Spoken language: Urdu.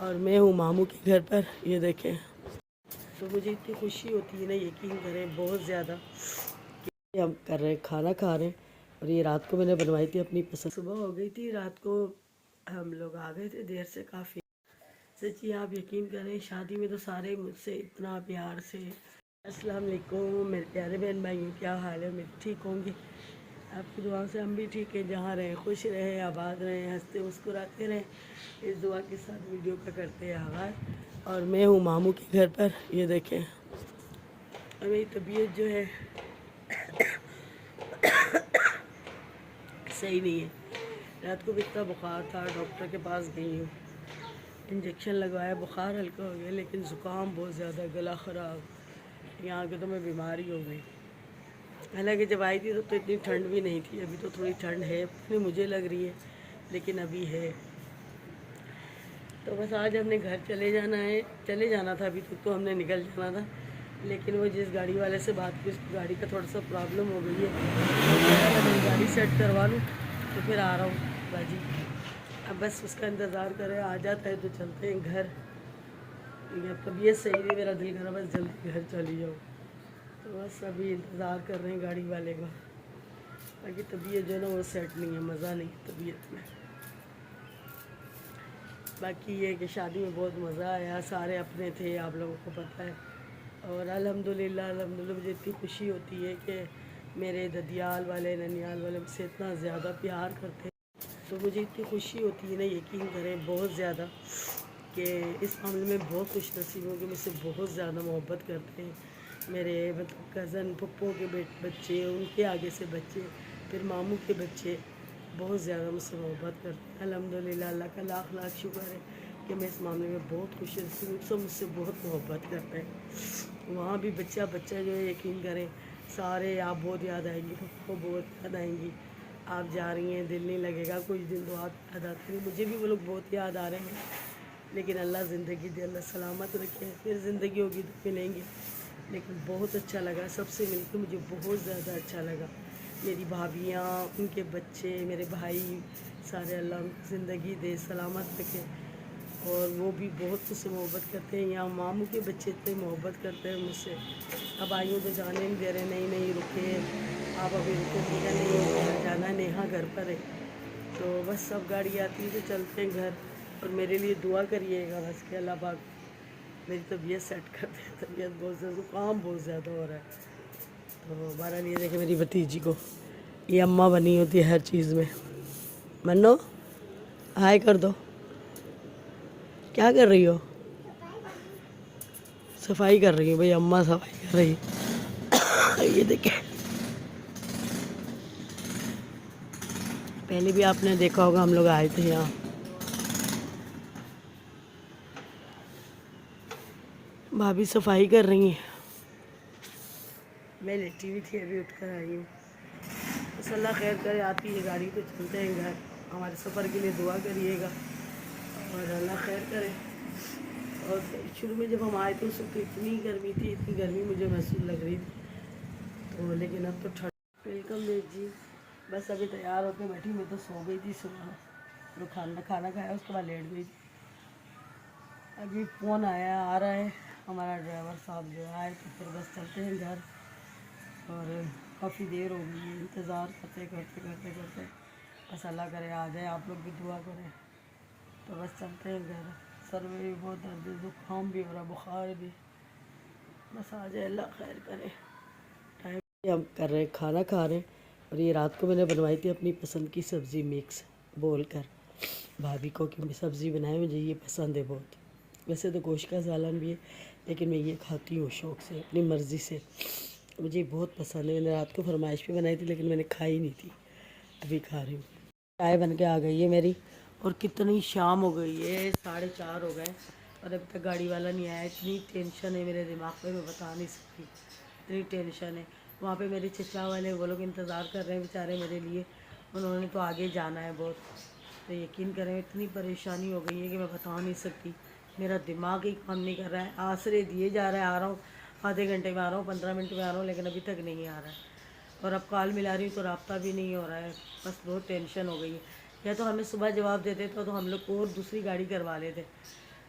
اور میں ہوں ماموں کے گھر پر. یہ دیکھیں تو مجھے اتنی خوشی ہوتی ہے نا، یقین کریں بہت زیادہ، کہ ہم کر رہے ہیں کھانا کھا رہے ہیں. اور یہ رات کو میں نے بنوائی تھی اپنی پسند. صبح ہو گئی تھی، رات کو ہم لوگ آ گئے تھے دیر سے کافی. سچی آپ یقین کریں شادی میں تو سارے مجھ سے اتنا پیار سے. السلام علیکم میرے پیارے بہن بھائیوں، کیا حال ہے؟ میں ٹھیک ہوں گی، آپ کی دعا سے ہم بھی ٹھیک ہیں. جہاں رہیں خوش رہیں، آباد رہیں، ہنستے مسکراتے رہیں، اس دعا کے ساتھ ویڈیو کا کرتے ہیں آغاز. اور میں ہوں ماموں کے گھر پر. یہ دیکھیں اور میری طبیعت جو ہے صحیح نہیں ہے. رات کو بھی اتنا بخار تھا، ڈاکٹر کے پاس گئی ہوں، انجیکشن لگوایا، بخار ہلکا ہو گیا، لیکن زکام بہت زیادہ، گلا خراب. یہاں کے تو میں بیماری ہو گئی. حالانکہ جب آئی تھی تو اتنی ٹھنڈ بھی نہیں تھی. ابھی تو تھوڑی ٹھنڈ ہے، مجھے لگ رہی ہے، لیکن ابھی ہے. تو بس آج ہم نے گھر چلے جانا تھا. ابھی تک تو ہم نے نکل جانا تھا، لیکن وہ جس گاڑی والے سے بات کی، اس کی گاڑی کا تھوڑا سا پرابلم ہو گئی ہے. میں گاڑی سیٹ کروا لوں تو پھر آ رہا ہوں باجی. اب بس اس کا انتظار کریں، آ جاتا ہے تو چلتے ہیں گھر. طبیعت صحیح نہیں، میرا دل کر رہا بس جلدی گھر چلی جاؤ. تو بس ابھی انتظار کر رہے ہیں گاڑی والے کا. باقی طبیعت جو ہے نا وہ سیٹ نہیں ہے، مزہ نہیں ہے طبیعت میں. باقی یہ کہ شادی میں بہت مزہ آیا، سارے اپنے تھے، آپ لوگوں کو پتہ ہے. اور الحمدللہ مجھے اتنی خوشی ہوتی ہے کہ میرے ددیال والے ننیال والے مجھ سے اتنا زیادہ پیار کرتے ہیں. تو مجھے اتنی خوشی ہوتی ہے نا، یقین کریں بہت زیادہ، کہ اس معاملے میں بہت خوش نصیب ہوں کہ مجھ سے بہت زیادہ محبت کرتے ہیں. میرے مطلب کزن پھپھو کے بچے، ان کے آگے سے بچے، پھر ماموں کے بچے، بہت زیادہ مجھ سے محبت کرتے ہیں. الحمدللہ اللہ کا لاکھ لاکھ شکر ہے کہ میں اس معاملے میں بہت خوش نصیب ہوں. سب مجھ سے بہت محبت کرتے ہیں. وہاں بھی بچہ جو ہے یقین کریں سارے آپ بہت یاد آئیں گی، پھپھو بہت یاد آئیں گی. آپ جا رہی ہیں دل نہیں لگے گا، کچھ دن تو آپ یاد آتے ہیں. مجھے بھی وہ لوگ بہت یاد آ رہے ہیں، لیکن اللہ زندگی دے، اللہ سلامت رکھے، پھر زندگی ہوگی تو ملیں گے. لیکن بہت اچھا لگا سب سے مل کے، مجھے بہت زیادہ اچھا لگا. میری بھابھیاں، ان کے بچے، میرے بھائی، سارے اللہ ان کو زندگی دے، سلامت رکھے. اور وہ بھی بہت مجھ سے محبت کرتے ہیں. یہاں ماموں کے بچے اتنے محبت کرتے ہیں مجھ سے. اب آئی ہوں تو جانے نہیں دے رہے، نہیں رکے آپ، ابھی رکے نہیں جانا ہے، نیہا گھر پر ہے. تو بس سب گاڑی آتی ہے تو چلتے ہیں گھر. اور میرے لیے دعا کریے گا بس کہ اللہ پاک میری طبیعت سیٹ کر دے. طبیعت بہت زیادہ، زکام بہت زیادہ ہو رہا ہے. تو بہرحال یہ دیکھیں میری بھتیجی کو، یہ اماں بنی ہوتی ہے ہر چیز میں. منو ہائے کر دو. کیا کر رہی ہو؟ صفائی کر رہی ہوں بھائی، اماں صفائی کر رہی ہے. یہ دیکھیں پہلے بھی آپ نے دیکھا ہوگا ہم لوگ آئے تھے یہاں. بھابھی صفائی کر رہی ہیں. میں لیٹی ہوئی تھی، ابھی اٹھ کر آئی ہوں. بس اللہ خیر کرے، آتی ہے گاڑی تو چلتے ہیں گھر. ہمارے سفر کے لیے دعا کریے گا اور اللہ خیر کرے. اور شروع میں جب ہم آئے تھے اس وقت اتنی گرمی تھی، اتنی گرمی مجھے محسوس لگ رہی تھی. تو لیکن اب تو ٹھنڈ. ویلکم بیٹ جی. بس ابھی تیار ہو کے بیٹھی. میں تو سو گئی تھی صبح، جو کھانا کھایا اس کے بعد لیٹ گئی تھی. ابھی فون آ رہا ہے ہمارا ڈرائیور صاحب جو آئے، تو پھر بس چلتے ہیں گھر. اور کافی دیر ہو گئی ہے، انتظار کرتے بس اللہ کرے آ جائے. آپ لوگ بھی دعا کریں. تو بس چلتے ہیں گھر. سر میں بھی بہت درد ہے، زکام بھی ہو رہا، بخار بھی. بس آ جائے اللہ خیر کرے. ٹائم ہم کر رہے ہیں کھانا کھا رہے ہیں. اور یہ رات کو میں نے بنوائی تھی اپنی پسند کی سبزی، مکس بول کر بھابھی کو کہ سبزی بنائے، مجھے یہ پسند ہے بہت. ویسے تو گوشت کا سالن بھی ہے، لیکن میں یہ کھاتی ہوں شوق سے، اپنی مرضی سے. مجھے بہت پسند ہے. میں نے رات کو فرمائش بھی بنائی تھی، لیکن میں نے کھائی نہیں تھی. ابھی کھا رہی ہوں. چائے بن کے آ گئی ہے میری. اور کتنی شام ہو گئی ہے، 4:30 ہو گئے اور اب تک گاڑی والا نہیں آیا. اتنی ٹینشن ہے میرے دماغ پہ، میں بتا نہیں سکتی. اتنی ٹینشن ہے. وہاں پہ میرے چچا والے وہ لوگ انتظار کر رہے ہیں بیچارے میرے لیے. انہوں نے تو آگے جانا ہے بہت. تو یقین کریں اتنی پریشانی ہو گئی ہے کہ میں بتا نہیں سکتی. میرا دماغ ہی کام نہیں کر رہا ہے. آسرے دیے جا رہا ہے، آ رہا ہوں آدھے گھنٹے میں آ رہا ہوں، 15 منٹ میں آ رہا ہوں، لیکن ابھی تک نہیں آ رہا ہے. اور اب کال ملا رہی ہوں تو رابطہ بھی نہیں ہو رہا ہے. بس بہت ٹینشن ہو گئی ہے. یا تو ہمیں صبح جواب دیتے تو ہم لوگ کو اور دوسری گاڑی کروا لیتے.